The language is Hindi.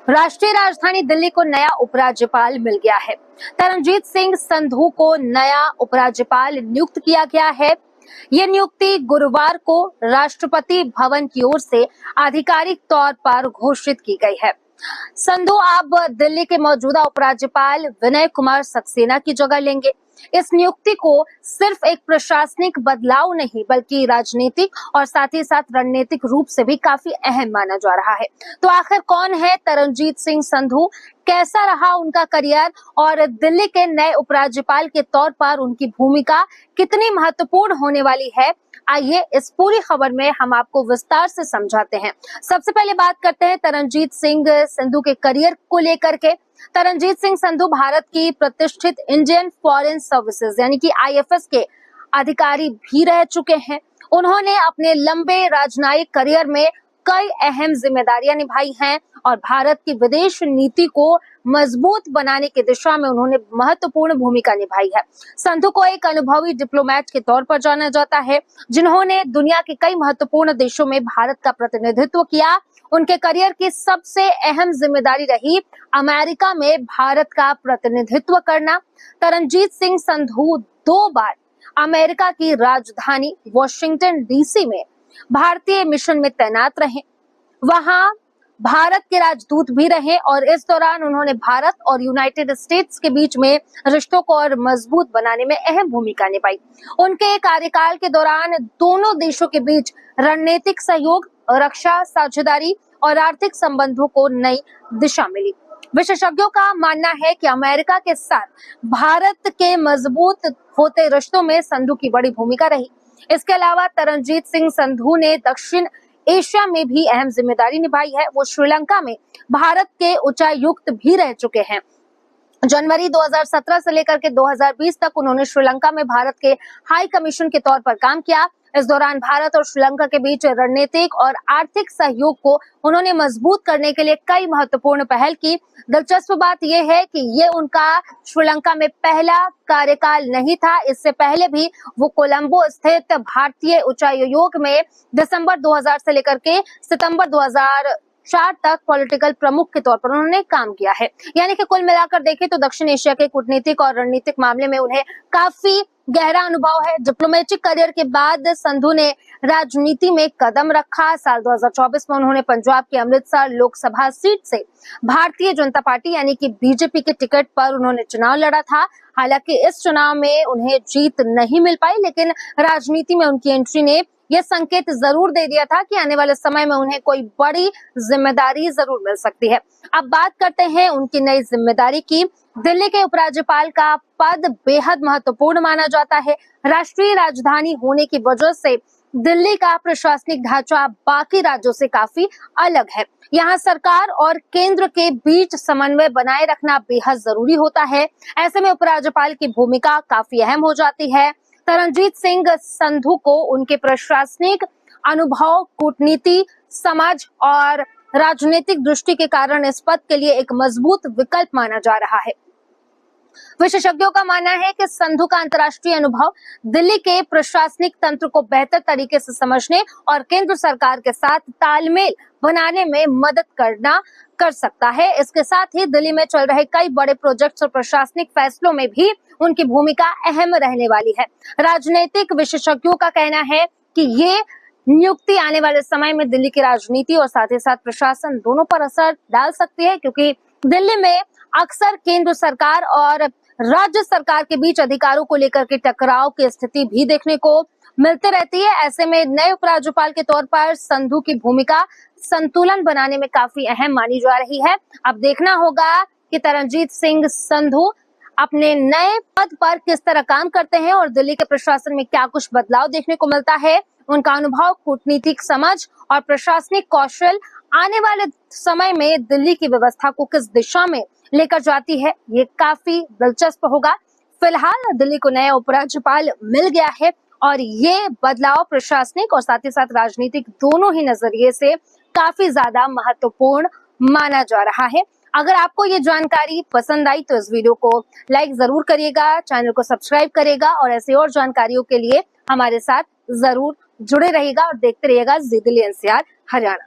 राष्ट्रीय राजधानी दिल्ली को नया उपराज्यपाल मिल गया है। तरनजीत सिंह संधू को नया उपराज्यपाल नियुक्त किया गया है। ये नियुक्ति गुरुवार को राष्ट्रपति भवन की ओर से आधिकारिक तौर पर घोषित की गई है। संधू अब दिल्ली के मौजूदा उपराज्यपाल विनय कुमार सक्सेना की जगह लेंगे। इस नियुक्ति को सिर्फ एक प्रशासनिक बदलाव नहीं बल्कि राजनीतिक और साथ ही साथ रणनीतिक रूप से भी काफी अहम माना जा रहा है। तो आखिर कौन है तरनजीत सिंह संधू, कैसा रहा उनका करियर और दिल्ली के नए उपराज्यपाल के तौर पर उनकी भूमिका कितनी महत्वपूर्ण होने वाली है, आइए इस पूरी खबर में हम आपको विस्तार से समझाते हैं। सबसे पहले बात करते हैं तरनजीत सिंह संधू के करियर को लेकर के। तरनजीत सिंह संधू भारत की प्रतिष्ठित इंडियन फॉरेन सर्विसेज यानी कि IFS के अधिकारी भी रह चुके हैं। उन्होंने अपने लंबे राजनयिक करियर में कई अहम जिम्मेदारियां निभाई हैं और भारत की विदेश नीति को मजबूत बनाने की दिशा में उन्होंने महत्वपूर्ण भूमिका निभाई है। संधू को एक अनुभवी डिप्लोमेट के तौर पर जाना जाता है, जिन्होंने दुनिया के कई महत्वपूर्ण देशों में भारत का प्रतिनिधित्व किया। उनके करियर की सबसे अहम जिम्मेदारी रही अमेरिका में भारत का प्रतिनिधित्व करना। तरनजीत सिंह संधू 2 बार अमेरिका की राजधानी वॉशिंगटन DC में भारतीय मिशन में तैनात रहे, वहां भारत के राजदूत भी रहे और इस दौरान उन्होंने भारत और यूनाइटेड स्टेट्स के बीच में रिश्तों को और मजबूत बनाने में अहम भूमिका निभाई। उनके कार्यकाल के दौरान दोनों देशों के बीच रणनीतिक सहयोग, रक्षा साझेदारी और आर्थिक संबंधों को नई दिशा मिली। विशेषज्ञों का मानना है कि अमेरिका के साथ भारत के मजबूत होते रिश्तों में संधू की बड़ी भूमिका रही। इसके अलावा तरनजीत सिंह संधू ने दक्षिण एशिया में भी अहम जिम्मेदारी निभाई है। वो श्रीलंका में भारत के उच्चायुक्त भी रह चुके हैं। जनवरी 2017 से लेकर के 2020 तक उन्होंने श्रीलंका में भारत के हाई कमीशन के तौर पर काम किया। इस दौरान भारत और श्रीलंका के बीच रणनीतिक और आर्थिक सहयोग को उन्होंने मजबूत करने के लिए कई महत्वपूर्ण पहल की। दिलचस्प बात यह है कि ये उनका श्रीलंका में पहला कार्यकाल नहीं था। इससे पहले भी वो कोलंबो स्थित भारतीय उच्चायोग में दिसंबर 2000 से लेकर के सितंबर 2004 तक पॉलिटिकल प्रमुख के तौर पर उन्होंने काम किया है। यानी कि कुल मिलाकर देखें तो दक्षिण एशिया के कूटनीतिक और रणनीतिक मामले में उन्हें काफी गहरा अनुभव है। डिप्लोमेटिक करियर के बाद संधू ने राजनीति में कदम रखा। साल 2024 में उन्होंने पंजाब के अमृतसर लोकसभा सीट से भारतीय जनता पार्टी यानी कि BJP के टिकट पर उन्होंने चुनाव लड़ा था। हालांकि इस चुनाव में उन्हें जीत नहीं मिल पाई, लेकिन राजनीति में उनकी एंट्री ने यह संकेत जरूर दे दिया था कि आने वाले समय में उन्हें कोई बड़ी जिम्मेदारी जरूर मिल सकती है। अब बात करते हैं उनकी नई जिम्मेदारी की। दिल्ली के उपराज्यपाल का पद बेहद महत्वपूर्ण माना जाता है। राष्ट्रीय राजधानी होने की वजह से दिल्ली का प्रशासनिक ढांचा बाकी राज्यों से काफी अलग है। यहाँ सरकार और केंद्र के बीच समन्वय बनाए रखना बेहद जरूरी होता है। ऐसे में उपराज्यपाल की भूमिका काफी अहम हो जाती है। तरनजीत सिंह संधू को उनके प्रशासनिक अनुभव, कूटनीति, समझ और राजनीतिक दृष्टि के कारण इस पद के लिए एक मजबूत विकल्प माना जा रहा है। विशेषज्ञों का मानना है कि संधू का अंतर्राष्ट्रीय अनुभव दिल्ली के प्रशासनिक तंत्र को बेहतर तरीके से समझने और केंद्र सरकार के साथ तालमेल बनाने में मदद कर सकता है। इसके साथ ही दिल्ली में चल रहे कई बड़े प्रोजेक्ट्स और प्रशासनिक फैसलों में भी उनकी भूमिका अहम रहने वाली है। राजनीतिक विशेषज्ञों का कहना है कि ये नियुक्ति आने वाले समय में दिल्ली की राजनीति और साथ ही साथ प्रशासन दोनों पर असर डाल सकती है, क्योंकि दिल्ली में अक्सर केंद्र सरकार और राज्य सरकार के बीच अधिकारों को लेकर के टकराव की स्थिति भी देखने को मिलती रहती है। ऐसे में नए उपराज्यपाल के तौर पर संधू की भूमिका संतुलन बनाने में काफी अहम मानी जा रही है। अब देखना होगा कि तरनजीत सिंह संधू अपने नए पद पर किस तरह काम करते हैं और दिल्ली के प्रशासन में क्या कुछ बदलाव देखने को मिलता है। उनका अनुभव, कूटनीतिक समझ और प्रशासनिक कौशल आने वाले समय में दिल्ली की व्यवस्था को किस दिशा में लेकर जाती है, ये काफी दिलचस्प होगा। फिलहाल दिल्ली को नया उपराज्यपाल मिल गया है और ये बदलाव प्रशासनिक और साथ ही साथ राजनीतिक दोनों ही नजरिए से काफी ज्यादा महत्वपूर्ण माना जा रहा है। अगर आपको ये जानकारी पसंद आई तो इस वीडियो को लाइक जरूर करिएगा, चैनल को सब्सक्राइब करिएगा और ऐसी और जानकारियों के लिए हमारे साथ जरूर जुड़े रहिएगा और देखते रहिएगा जी दिल्ली NCR हरियाणा।